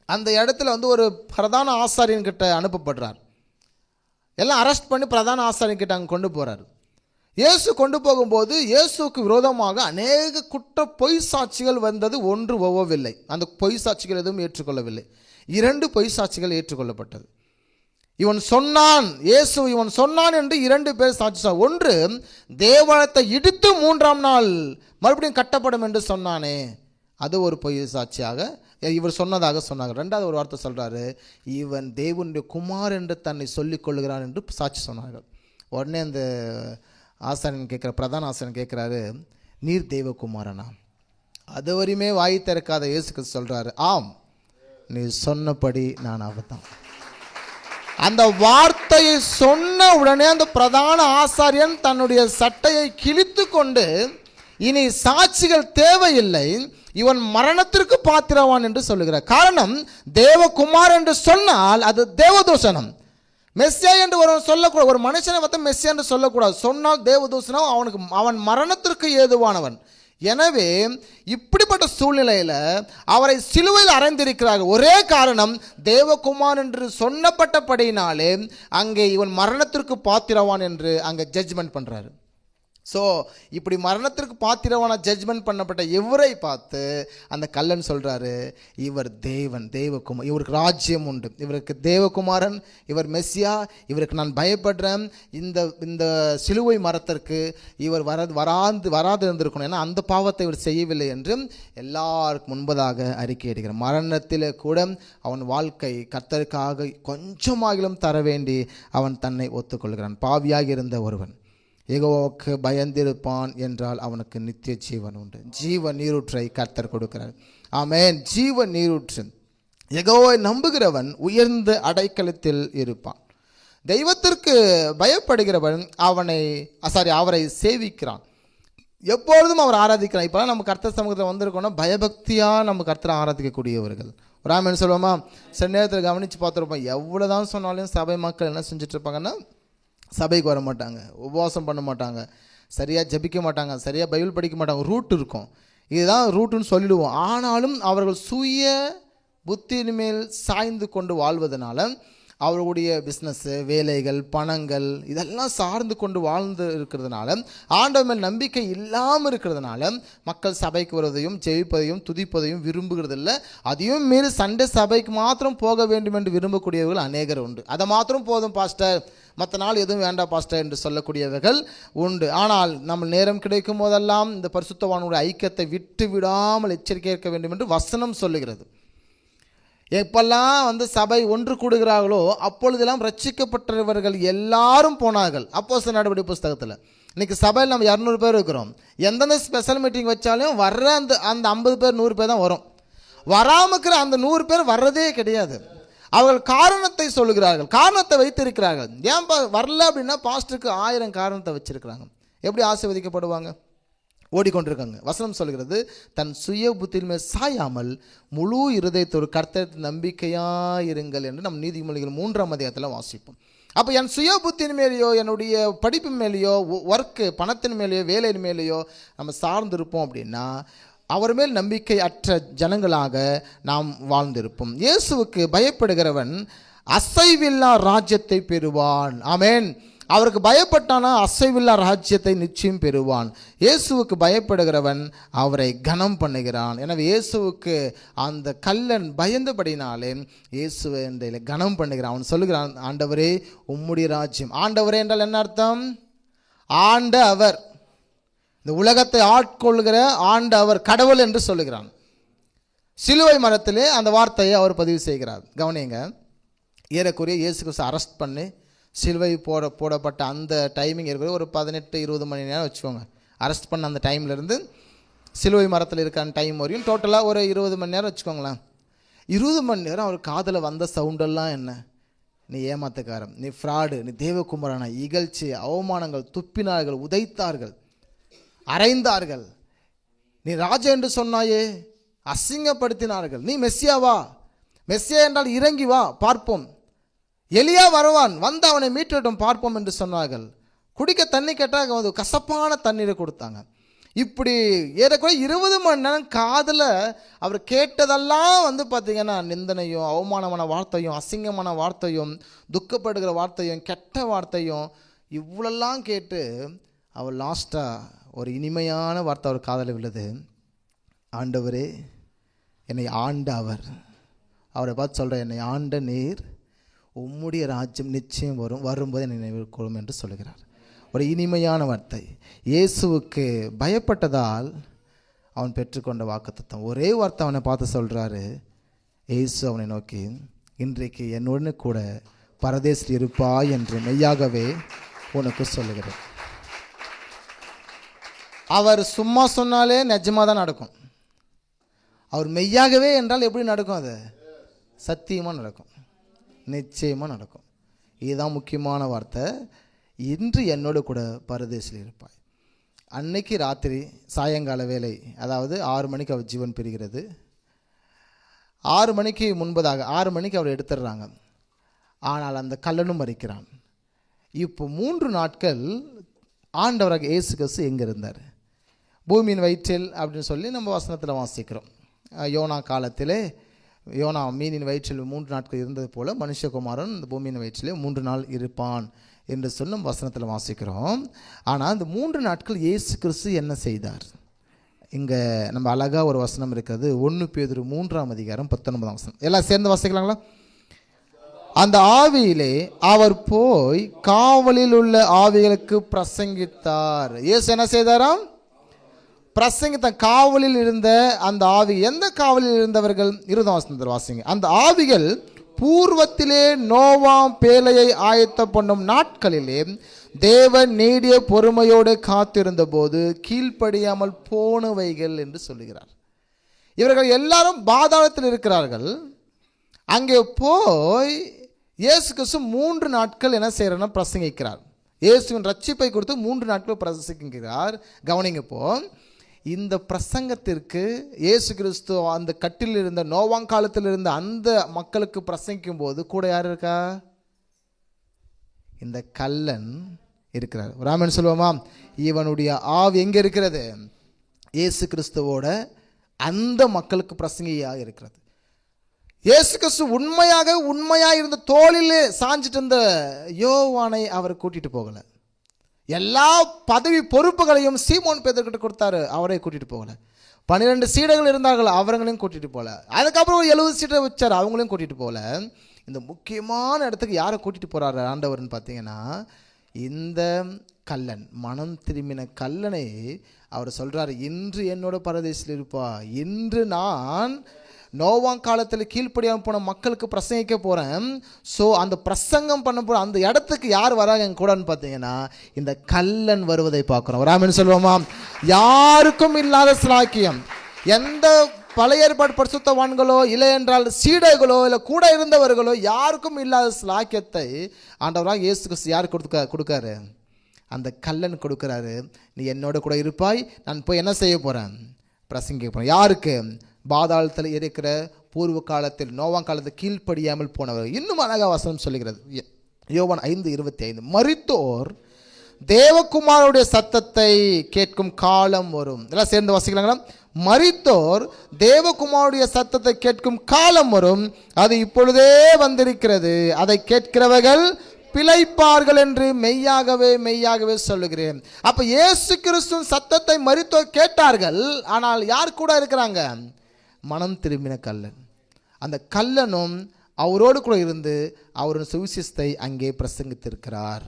அந்த இடத்துல ஒரு பிரதான ஆசாரியன் கிட்ட அனுப்பப்படுறார். எல்லாம் அரெஸ்ட் பண்ணி பிரதான ஆசாரியன் கிட்ட அங்கே கொண்டு போகிறார். இயேசு கொண்டு போகும்போது இயேசுக்கு விரோதமாக அநேக பொய் சாட்சிகள் வந்தது. ஒன்று ஒவ்வவில்லை, அந்த பொய் சாட்சிகள் எதுவும் ஏற்றுக்கொள்ளவில்லை. 2 பொய் சாட்சிகள் ஏற்றுக்கொள்ளப்பட்டது. இவன் சொன்னான், இயேசு இவன் சொன்னான் என்று 2 பேர் சாட்சி சொன்னார். ஒன்று, தேவாலயத்தை இடித்து 3ஆம் நாள் மறுபடியும் கட்டப்படும் என்று சொன்னானே, அது ஒரு பொய் சாட்சியாக இவர் சொன்னதாக சொன்னாங்க. 2வது ஒரு வார்த்தை சொல்றாரு, இவன் தேவனுடைய குமார் என்று தன்னை சொல்லிக் கொள்கிறான் என்று சாட்சி சொன்னார்கள். உடனே அந்த ஆசாரியன் பிரதான ஆசாரியன் கேட்கிறாரு, நீர் தேவகுமாரனா? அது வரையுமே வாய் திறக்காத இயேசுக்கு சொல்றாரு, ஆம், நீ சொன்னபடி நான் அவதான். அந்த வார்த்தையை சொன்ன உடனே அந்த பிரதான ஆசாரியன் தன்னுடைய சட்டையை கிழித்து கொண்டு, இனி சாட்சிகள் தேவையில்லை, இவன் மரணத்திற்கு பாத்திரவான் என்று சொல்லுகிறார். காரணம், தேவகுமார் என்று சொன்னால் அது தேவதூஷணம். மெஸ்ஸியா என்று ஒருவன் சொல்லக்கூடாது, ஒரு மனுஷனை பார்த்து மெஸ்ஸியா என்று சொல்லக்கூடாது. சொன்னால் தேவதூஷணம், அவன் மரணத்திற்கு ஏதுவானவன். எனவே இப்படிப்பட்ட சூழ்நிலையில் அவரை சிலுவையில் அறைந்திருக்கிறார்கள். ஒரே காரணம், தேவகுமார் என்று சொன்னப்பட்டபடினாலே அங்கே இவன் மரணத்திற்கு பாத்திரவான் என்று அங்கே ஜட்ஜ்மெண்ட் பண்ணுறாரு. ஸோ இப்படி மரணத்திற்கு பாத்திரவான ஜட்ஜ்மெண்ட் பண்ணப்பட்ட இவரை பார்த்து அந்த கல்லன் சொல்கிறாரு, இவர் தேவகுமார், இவருக்கு ராஜ்யம் உண்டு, இவருக்கு தேவகுமாரன், இவர் மெஸ்ஸியா, இவருக்கு நான் பயப்படுறேன். இந்த சிலுவை மரத்திற்கு இவர் வராது இருந்திருக்கணும், ஏன்னா அந்த பாவத்தை இவர் செய்யவில்லை என்று எல்லாருக்கும் முன்பதாக அறிக்கை எடுக்கிறார். மரணத்தில் கூட அவன் வாழ்க்கை கர்த்தருக்காக கொஞ்சமாகிலும் தர வேண்டி அவன் தன்னை ஒத்துக்கொள்கிறான். பாவியாக இருந்த ஒருவன் யெகோவாவுக்கு பயந்திருப்பான் என்றால் அவனுக்கு நித்திய ஜீவன் உண்டு. ஜீவ நீரூற்றை கர்த்தர் கொடுக்கிறார். ஆமென். ஜீவ நீரூற்று. யெகோவாவை நம்புகிறவன் உயர்ந்த அடைக்கலத்தில் இருப்பான். தெய்வத்திற்கு பயப்படுகிறவன் அவரை சேவிக்கிறான், எப்பொழுதும் அவர் ஆராதிக்கிறான். இப்போ நம்ம கர்த்தர் சமூகத்தில் வந்திருக்கோம்னா பயபக்தியாக நம்ம கர்த்தரை ஆராதிக்கக்கூடியவர்கள். ஒரு ஆமென் சொல்லுவோமா? சில நேரத்தில் கவனித்து பார்த்துருப்போம், எவ்வளோதான் சொன்னாலும் சபை மக்கள் என்ன செஞ்சுட்டு இருப்பாங்கன்னா, சபைக்கு வர மாட்டாங்க, உபவாசம் பண்ண மாட்டாங்க, சரியாக ஜபிக்க மாட்டாங்க, சரியாக பைபிள் படிக்க மாட்டாங்க. ரூட் இருக்கும், இதுதான் ரூட்டுன்னு சொல்லிடுவோம். ஆனாலும் அவர்கள் சுய புத்தியின் மேல் சாய்ந்து கொண்டு வாழ்வதனால அவர்களுடைய பிஸ்னஸ்ஸு, வேலைகள், பணங்கள் இதெல்லாம் சார்ந்து கொண்டு வாழ்ந்து இருக்கிறதுனால, ஆண்டவர் மேல் நம்பிக்கை இல்லாமல் இருக்கிறதுனால மக்கள் சபைக்கு வருவதையும் ஜெயிப்பதையும் துதிப்பதையும் விரும்புகிறதில்லை. அதையும் மீறி சண்டே சபைக்கு மாத்திரம் போக வேண்டும் என்று விரும்பக்கூடியவர்கள் அநேகர் உண்டு. அதை மாத்திரம் போதும் பாஸ்டர், மற்ற நாள் எதுவும் வேண்டாம் பாஸ்டர் என்று சொல்லக்கூடியவர்கள் உண்டு. ஆனால் நம்ம நேரம் கிடைக்கும் போதெல்லாம் இந்த பரிசுத்தவானுடைய ஐக்கியத்தை விட்டு விடாமல் எச்சரிக்கை இருக்க வேண்டும் என்று வசனம் சொல்லுகிறது. எப்பெல்லாம் சபை ஒன்று கூடுகிறார்களோ அப்பொழுதெல்லாம் ரட்சிக்கப்பட்டவர்கள் எல்லாரும் போனார்கள். அப்போஸ்தலர் நடவடிக்கை புஸ்தகத்தில் இன்றைக்கி சபையில் நம்ம 200 பேர் இருக்கிறோம். எந்தெந்த ஸ்பெஷல் மீட்டிங் வச்சாலும் வர்ற அந்த 50 பேர் 100 பேர் தான் வரும். வராமல் இருக்கிற அந்த 100 பேர் வர்றதே கிடையாது. அவர்கள் காரணத்தை சொல்லுகிறார்கள், காரணத்தை வைத்திருக்கிறார்கள். ஏன் வரல அப்படின்னா பாஸ்டருக்கு 1000 காரணத்தை வச்சிருக்கிறாங்க. எப்படி ஆசீர்வதிக்கப்படுவாங்க? ஓடிக்கொண்டிருக்காங்க. வசனம் சொல்கிறது, தன் சுய புத்தியின் மேல் சாயாமல் முழு இருதயத்தோடு கர்த்தர் நம்பிக்கையாயிருங்கள் என்று நம் நீதிமொழிகள் 3ஆம் அதிகாரத்தில் வாசிப்போம். அப்போ என் சுய புத்தின் மேலேயோ, என்னுடைய படிப்பு மேலேயோ, ஒர்க்கு பணத்தின் மேலேயோ, வேலையின் மேலேயோ நம்ம சார்ந்திருப்போம் அப்படின்னா அவர் மேல் நம்பிக்கை அற்ற ஜனங்களாக நாம் வாழ்ந்திருப்போம். இயேசுவுக்கு பயப்படுகிறவன் அசைவில்லா ராஜ்யத்தை பெறுவான். ஆமென். அவருக்கு பயப்பட்டானா அசைவில்லா ராஜ்யத்தை நிச்சயம் பெறுவான். இயேசுவுக்கு பயப்படுகிறவன் அவரை கனம் பண்ணுகிறான். எனவே இயேசுவுக்கு அந்த கல்லன் பயந்தபடினாலே இயேசுவை கனம் பண்ணுகிறான். அவன் சொல்லுகிறான், ஆண்டவரே உம்முடைய ராஜ்யம். ஆண்டவரே என்றால் என்ன அர்த்தம்? ஆண்டவர், இந்த உலகத்தை ஆட்கொள்கிற ஆண்டவர், கடவுள் என்று சொல்லுகிறான். சிலுவை மரத்திலே அந்த வார்த்தையை அவர் பதிவு செய்கிறார். கவனிங்க, ஏறக்குறைய இயேசு கிறிஸ்து அரெஸ்ட் பண்ணி சிலுவை போடப்பட்ட அந்த டைமிங் இருக்கிற ஒரு 18-20 மணி நேரம் வச்சுக்கோங்க. அரெஸ்ட் பண்ண அந்த டைம்லேருந்து சிலுவை மரத்தில் இருக்கிற டைம் வரையும் டோட்டலாக ஒரு 20 மணி நேரம் வச்சுக்கோங்களேன். 20 மணி நேரம் அவர் காதில் வந்த சவுண்டெல்லாம் என்ன? நீ ஏமாத்துக்காரன், நீ ஃப்ராடு, நீ தேவகுமாரனா, இகழ்ச்சி, அவமானங்கள், துப்பினார்கள், உதைத்தார்கள், அறைந்தார்கள். நீ ராஜா என்று சொன்னாயே, அசிங்கப்படுத்தினார்கள். நீ மெஸ்ஸியாவா? மெஸ்ஸியா என்றால் இறங்கி வா பார்ப்போம். எலியா வருவான், வந்து அவனை மீட்டட்டும் பார்ப்போம் என்று சொன்னார்கள். குடிக்க தண்ணி கேட்டால் கசப்பான தண்ணீரை கொடுத்தாங்க. இப்படி ஏறக்குறைய 20 மணி நேரம் காதில் அவர் கேட்டதெல்லாம் பார்த்திங்கன்னா நிந்தனையும், அவமானமான வார்த்தையும், அசிங்கமான வார்த்தையும், துக்கப்படுகிற வார்த்தையும், கெட்ட வார்த்தையும், இவ்வளெல்லாம் கேட்டு அவர் லாஸ்ட்டாக ஒரு இனிமையான வார்த்தை அவர் காதில் விழுது, ஆண்டவரே என்னை ஆண்ட அவர். அவரை பார்த்து சொல்கிற, என்னை ஆண்ட நீர், உம்முடைய ராஜ்யம் நிச்சயம் வரும்போது என்னை நினைவுகூரும் என்று சொல்கிறார். ஒரு இனிமையான வார்த்தை. இயேசுவுக்கு பயப்பட்டதால் அவன் பெற்றுக்கொண்ட வாக்குத்தத்தம். ஒரே வார்த்தை அவனை பார்த்து சொல்கிறாரு. இயேசு அவனை நோக்கி, இன்றைக்கு என்னுடனே கூட பரதேசில் இருப்பாய் என்று மெய்யாகவே உனக்கு சொல்லுகிறேன். அவர் சும்மா சொன்னாலே நிஜமாக தான் நடக்கும். அவர் மெய்யாகவே என்றால் எப்படி நடக்கும்? அது சத்தியமாக நடக்கும், நிச்சயமாக நடக்கும். இதுதான் முக்கியமான வார்த்தை. இன்று என்னோடு கூட பரதேசில் இருப்பாய். அன்னைக்கு ராத்திரி சாயங்கால வேலை, அதாவது 6 மணிக்கு அவர் ஜீவன் பெறுகிறது. 6 மணிக்கு முன்பதாக 6 மணிக்கு அவர் எடுத்துடுறாங்க. ஆனால் அந்த கல்லனும் மறிக்கிறான். இப்போ 3 நாட்கள் ஆண்டவராக இயேசு கிறிஸ்து எங்கே இருந்தார்? பூமியின் வயிற்றில் அப்படின்னு சொல்லி நம்ம வசனத்தில் வாசிக்கிறோம். யோனா காலத்திலே யோனா மீனின் வயிற்றில் 3 நாட்கள் இருந்தது போல மனுஷகுமாரன் இந்த பூமியின் வயிற்றிலே 3 நாள் இருப்பான் என்று சொல்லும் வசனத்தில் வாசிக்கிறோம். ஆனால் இந்த 3 நாட்கள் இயேசு கிறிஸ்து என்ன செய்தார்? இங்கே நம்ம அழகாக ஒரு வசனம் இருக்கிறது. 1 பேதுரு 3ஆம் அதிகாரம் 19ஆம் வசனம். எல்லாம் சேர்ந்து வாசிக்கலாங்களா? அந்த ஆவியிலே அவர் போய் காவலில் உள்ள ஆவிகளுக்கு பிரசங்கித்தார். இயேசு என்ன செய்தாராம்? பிரசங்கித்தான். காவலில் இருந்த அந்த ஆவி, எந்த காவலில் இருந்தவர்கள்? 20ஆம் வசனத்தில் வாசிங்க. அந்த ஆவிகள் பூர்வத்திலே நோவாம் பேழையை ஆயத்த பண்ணும் நாட்களிலே தேவன் நீடிய பொறுமையோடு காத்திருந்த போது கீழ்ப்படியாமல் போனவைகள் என்று சொல்லுகிறார். இவர்கள் எல்லாரும் பாதாளத்தில் இருக்கிறார்கள். அங்கே போய் இயேசு கிறிஸ்து 3 நாட்கள் என்ன செய்யறன்னா பிரசங்கிக்கிறார். இயேசுவின் ரட்சிப்பை கொடுத்து 3 நாட்கள் பிரசங்கிக்கிறார். கவனிங்க, போ இந்த பிரசங்கத்திற்கு இயேசு கிறிஸ்து அந்த கட்டில் இருந்த நோவாங்காலத்தில் இருந்த அந்த மக்களுக்கு பிரசங்கிக்கும் போது கூட யார் இருக்கா? இந்த கல்லன் இருக்கிறார். ராமன் சொல்லுவோமா, இவனுடைய ஆவி எங்கே இருக்கிறது? இயேசு கிறிஸ்துவோட அந்த மக்களுக்கு பிரசங்கியாக இருக்கிறது. இயேசு கிறிஸ்து உண்மையாக இருந்த தோளிலே சாஞ்சிட்டு இருந்த யோவானை அவர் கூட்டிட்டு போகல. எல்லா பதவி பொறுப்புகளையும் சீமோன் பேதுருக்கிட்ட கொடுத்தாரு, அவரை கூட்டிட்டு போகல. 12 சீடர்கள் இருந்தார்கள், அவங்களையும் கூட்டிட்டு போகல. அதுக்கப்புறம் 70 சீடரை வச்சார், அவங்களையும் கூட்டிட்டு போகல. இந்த முக்கியமான இடத்துக்கு யாரை கூட்டிட்டு போறாரு ஆண்டவர்னு பார்த்தீங்கன்னா, இந்த கல்லன், மனம் திரும்பின கல்லனை அவர் சொல்றாரு, இன்று என்னோட பரதேசில் இருப்பா. இன்று நான் நோவாங் காலத்தில் கீழ்ப்படியாமல் போன மக்களுக்கு பிரசங்கிக்க போகிறேன். ஸோ அந்த பிரசங்கம் பண்ண போகிற அந்த இடத்துக்கு யார் வராங்க என் கூடன்னு பார்த்தீங்கன்னா, இந்த கல்லன் வருவதை பார்க்குறோம். ராமன் சொல்லுவோமா, யாருக்கும் இல்லாத சிலாக்கியம், எந்த பழைய ஏற்பாடு பரிசுத்தவான்களோ இல்லை என்றால் சீடர்களோ இல்லை கூட இருந்தவர்களோ யாருக்கும் இல்லாத சிலாக்கியத்தை ஆண்டவராக இயேசு கிறிஸ்து யார் கொடுக்காரு? அந்த கல்லன் கொடுக்குறாரு. நீ என்னோட கூட இருப்பாய், நான் போய் என்ன செய்ய போகிறேன்? பிரசங்கிக்க போகிறேன். யாருக்கு? பாதாளத்தில் இருக்கிற பூர்வ காலத்தில் நோவாங் காலத்தில் கீழ்ப்படியாமல் போனவர். இன்னும் அழகாக வசனம் சொல்லுகிறது, யோவான் 5:25, மரித்தோர் தேவகுமாரனுடைய சத்தத்தை கேட்கும் காலம் வரும். எல்லாம் சேர்ந்து வாசிக்கலாங்களா? மரித்தோர் தேவகுமாரனுடைய சத்தத்தை கேட்கும் காலம் வரும், அது இப்பொழுதே வந்திருக்கிறது, அதை கேட்கிறவர்கள் பிழைப்பார்கள் என்று மெய்யாகவே சொல்லுகிறேன். அப்ப இயேசு கிறிஸ்துவின் சத்தத்தை மரித்தோர் கேட்டார்கள். ஆனால் யார் கூட இருக்கிறாங்க? மனம் திரும்பின கல்லன். அந்த கல்லனும் அவரோடு கூட இருந்து அவருடைய சுவிசேஷத்தை அங்கே பிரசங்கித்திருக்கிறார்.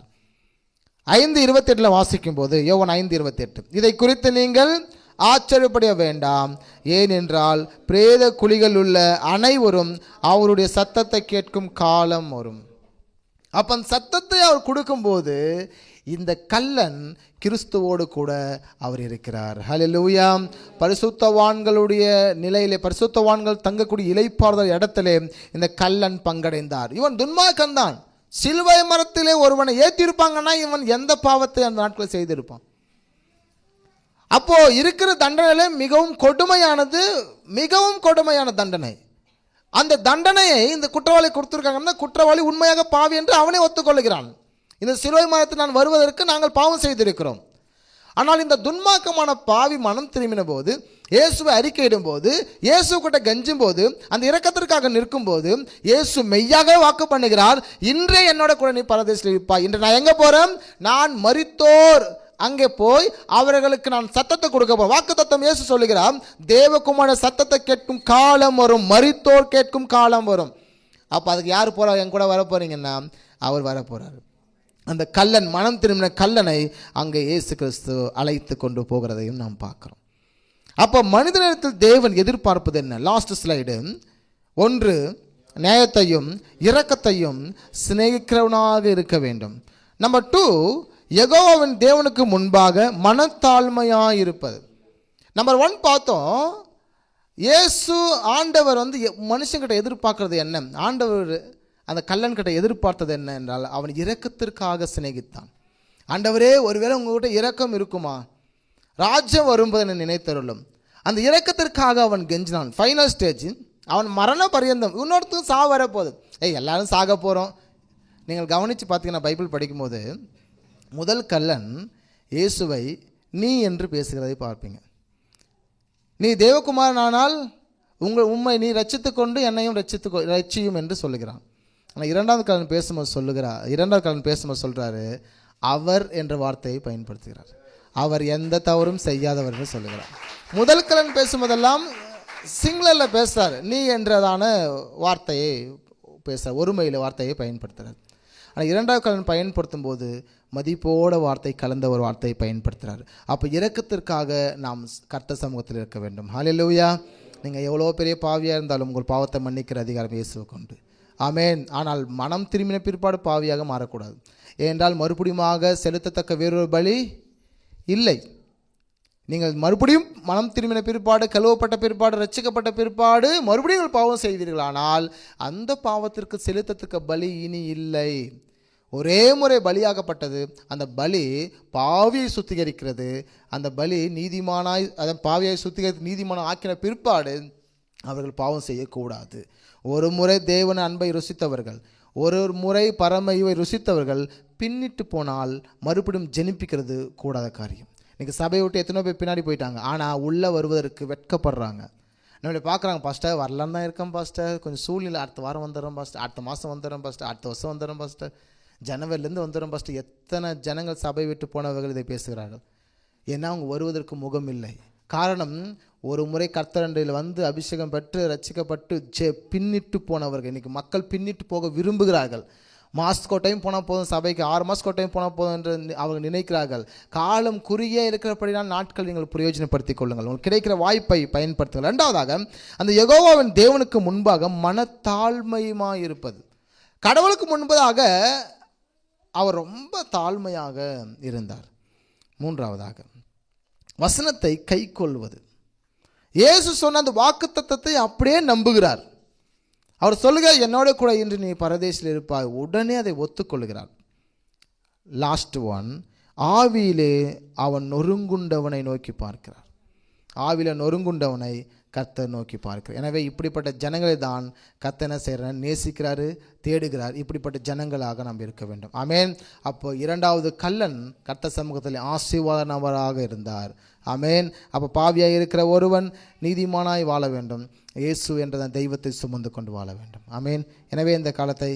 5:28 வாசிக்கும் போது, யோவான் 5:28, இதை குறித்து நீங்கள் ஆச்சரியப்பட வேண்டாம், ஏனென்றால் பிரேத குழிகள் உள்ள அனைவரும் அவருடைய சத்தத்தை கேட்கும் காலம் வரும். அப்போ அந்த சத்தத்தை அவர் கொடுக்கும்போது இந்த கல்லன் கிறிஸ்துவோடு கூட அவர் இருக்கிறார். ஹல்லேலூயா. பரிசுத்தவான்களுடைய நிலையிலே, பரிசுத்தவான்கள் தங்கக்கூடிய இளைப்பாறுதல் இடத்திலே இந்த கல்லன் பங்கடைந்தார். இவன் துன்மார்க்கன் தான். சிலுவை மரத்திலே ஒருவனை ஏற்றிருப்பாங்கன்னா இவன் எந்த பாவத்தை அந்த நாட்களில் செய்திருப்பான்? அப்போ இருக்கிற தண்டனையில மிகவும் கொடுமையான தண்டனை. அந்த தண்டனையை இந்த குற்றவாளி கொடுத்திருக்காங்கன்னா, குற்றவாளி உண்மையாக பாவி என்று அவனே ஒத்துக்கொள்கிறான். இந்த சிலுவை மரத்தில் நான் வருவதற்கு நாங்கள் பாவம் செய்திருக்கிறோம். ஆனால் இந்த துன்மார்க்கமான பாவி மனம் திரும்பின போது, இயேசுவை அறிக்கையிடும் போது, இயேசு கிட்ட கெஞ்சும் போது, அந்த இரக்கத்திற்காக நிற்கும் போது இயேசு மெய்யாக வாக்கு பண்ணுகிறார், இன்றே என்னோட கூட நீ பரதேசில் இருப்பாய். இன்று நான் எங்கே போகிறேன்? நான் மரித்தோர் அங்கே போய் அவர்களுக்கு நான் சத்தத்தை கொடுக்க போறேன். வாக்கு தத்தம் இயேசு சொல்லுகிறார், தேவகுமார சத்தத்தை கேட்கும் காலம் வரும், மரித்தோர் கேட்கும் காலம் வரும். அப்போ அதுக்கு யார் போறா? என் கூட வர போறீங்கன்னா அவர் வர போறாரு. அந்த கல்லன், மனம் திரும்பின கல்லனை அங்கே இயேசு கிறிஸ்து அழைத்து கொண்டு போகிறதையும் நாம் பார்க்கிறோம். அப்போ மனிதனிடத்தில் தேவன் எதிர்பார்ப்பது என்ன? Last slide. 1, நியாயத்தையும் இரக்கத்தையும் சிநேகிக்கிறவனாக இருக்க வேண்டும். நம்பர் 2, யெகோவாவின் தேவனுக்கு முன்பாக மனத்தாழ்மையாக இருப்பது. நம்பர் 1 பார்த்தோம், இயேசு ஆண்டவர் மனுஷங்கிட்ட எதிர்பார்க்கறது என்ன? ஆண்டவர் அந்த கல்லன்கிட்ட எதிர்பார்த்தது என்ன என்றால், அவன் இரக்கத்திற்காக சிநேகித்தான். ஆண்டவரே, ஒருவேளை உங்ககிட்ட இரக்கம் இருக்குமா? ராஜ்யம் வரும்போது என்னை நினைத்தருளும். அந்த இரக்கத்திற்காக அவன் கெஞ்சினான். ஃபைனல் ஸ்டேஜ், அவன் மரண பரியந்தம். இன்னொருத்தரும் சாக வரப்போகுது. எல்லாரும் சாக போகிறோம். நீங்கள் கவனித்து பார்த்தீங்கன்னா, பைபிள் படிக்கும்போது முதல் கல்லன் இயேசுவை நீ என்று பேசுகிறதை பார்ப்பீங்க. நீ தேவகுமாரனானால் உம்மை நீ ரட்சித்து கொண்டு என்னையும் ரட்சியும் என்று சொல்லுகிறான். ஆனால் இரண்டாவது கல்லன் பேசும்போது சொல்கிறாரு, அவர் என்ற வார்த்தையை பயன்படுத்துகிறார். அவர் எந்த தவறும் செய்யாதவர் என்று சொல்லுகிறார். முதல் கல்லன் பேசும்போதெல்லாம் சிங்களரில் பேசுகிறார், நீ என்றதான வார்த்தையை ஒருமையில் வார்த்தையை பயன்படுத்துகிறார். ஆனால் இரண்டாவது கல்லன் பயன்படுத்தும் போது மதிப்போட வார்த்தை கலந்த ஒரு வார்த்தையை பயன்படுத்துகிறார். அப்போ இரக்கத்திற்காக நாம் கர்த்தர் சமூகத்தில் இருக்க வேண்டும். ஹல்லேலூயா. நீங்கள் எவ்வளோ பெரிய பாவியாக இருந்தாலும் உங்கள் பாவத்தை மன்னிக்கிற அதிகாரம் இயேசுவுக்கு உண்டு. ஆமேன். ஆனால் மனம் திரும்பின பிற்பாடு பாவியாக மாறக்கூடாது. ஏனென்றால் மறுபடியுமாக செலுத்தத்தக்க வேறொரு பலி இல்லை. நீங்கள் மறுபடியும் மனம் திரும்பின பிற்பாடு, கழுவப்பட்ட பிற்பாடு, ரட்சிக்கப்பட்ட பிற்பாடு மறுபடியும் பாவம் செய்வீர்களானால் அந்த பாவத்திற்கு செலுத்தத்தக்க பலி இனி இல்லை. ஒரே முறை பலியாகப்பட்டது. அந்த பலி பாவியை சுத்திகரிக்கிறது. அந்த பலி பாவியை சுத்திகரித்து நீதிமான ஆக்கின பிற்பாடு அவர்கள் பாவம் செய்யக்கூடாது. ஒரு முறை தேவன அன்பை ருசித்தவர்கள், ஒரு முறை பரம ஈவை ருசித்தவர்கள் பின்னிட்டு போனால் மறுபடியும் ஜெனிப்பிக்கிறது கூடாத காரியம். இன்றைக்கி சபையை விட்டு எத்தனை பேர் பின்னாடி போயிட்டாங்க, ஆனால் உள்ளே வருவதற்கு வெட்கப்படுறாங்க. நம்மளை பார்க்குறாங்க, பாஸ்டர் வரலான்னு தான் இருக்கேன் பாஸ்டர், கொஞ்சம் சூழ்நிலை, அடுத்த வாரம் வந்துடுறோம் பாஸ்டர், அடுத்த மாதம் வந்துடுறோம் பாஸ்டர், அடுத்த வருஷம் வந்துடுறோம் பாஸ்டர், ஜனவரிலேருந்து வந்துடுறோம் பாஸ்டர். எத்தனை ஜனங்கள் சபை விட்டு போனவர்கள் இதை பேசுகிறார்கள். ஏன்னா அவங்க வருவதற்கு முகம் இல்லை. காரணம், ஒரு முறை கர்த்தரண்டையில் வந்து அபிஷேகம் பெற்று ரட்சிக்கப்பட்டு பின்னிட்டு போனவர்கள். இன்றைக்கி மக்கள் பின்னிட்டு போக விரும்புகிறார்கள். மாதத்துக்கு ஒரு டைம் போனால் போதும், சபைக்கு 6 மாதத்துக்கு ஒரு டைம் போனால் போதும் என்று அவங்க நினைக்கிறார்கள். காலம் குறுகிய இருக்கிறபடினால் நாட்கள் நீங்கள் பிரயோஜனப்படுத்திக் கொள்ளுங்கள், உங்களுக்கு கிடைக்கிற வாய்ப்பை பயன்படுத்துங்கள். ரெண்டாவதாக, அந்த யெகோவாவின் தேவனுக்கு முன்பாக மனத்தாழ்மையுமாய் இருப்பது. கடவுளுக்கு முன்பதாக அவர் ரொம்ப தாழ்மையாக இருந்தார். மூன்றாவதாக, வசனத்தை கை கொள்வது. இயேசு சொன்ன அந்த வாக்குத்தத்தத்தை அப்படியே நம்புகிறார். அவர் சொல்லுங்க, என்னோட கூட இன்று நீ பரதேசில் இருப்பாய், உடனே அதை ஒத்துக்கொள்கிறார். லாஸ்ட் ஒன், ஆவியிலே அவன் நொறுங்குண்டவனை நோக்கி பார்க்கிறார். ஆவியில நொறுங்குண்டவனை கர்த்தர் நோக்கி பார்க்கிறார். எனவே இப்படிப்பட்ட ஜனங்களை தான் கர்த்தர் என்ன செய்கிறார், நேசிக்கிறாரு, தேடுகிறார். இப்படிப்பட்ட ஜனங்களாக நாம் இருக்க வேண்டும். ஆமேன். அப்போ இரண்டாவது கல்லன் கர்த்தர் சமூகத்தில் ஆசீர்வாத நபராக இருந்தார். ஆமேன். அப்போ பாவியாய் இருக்கிற ஒருவன் நீதிமானாய் வாழ வேண்டும், இயேசு என்ற தெய்வத்தை சுமந்து கொண்டு வாழ வேண்டும். ஆமேன். எனவே இந்த காலத்தை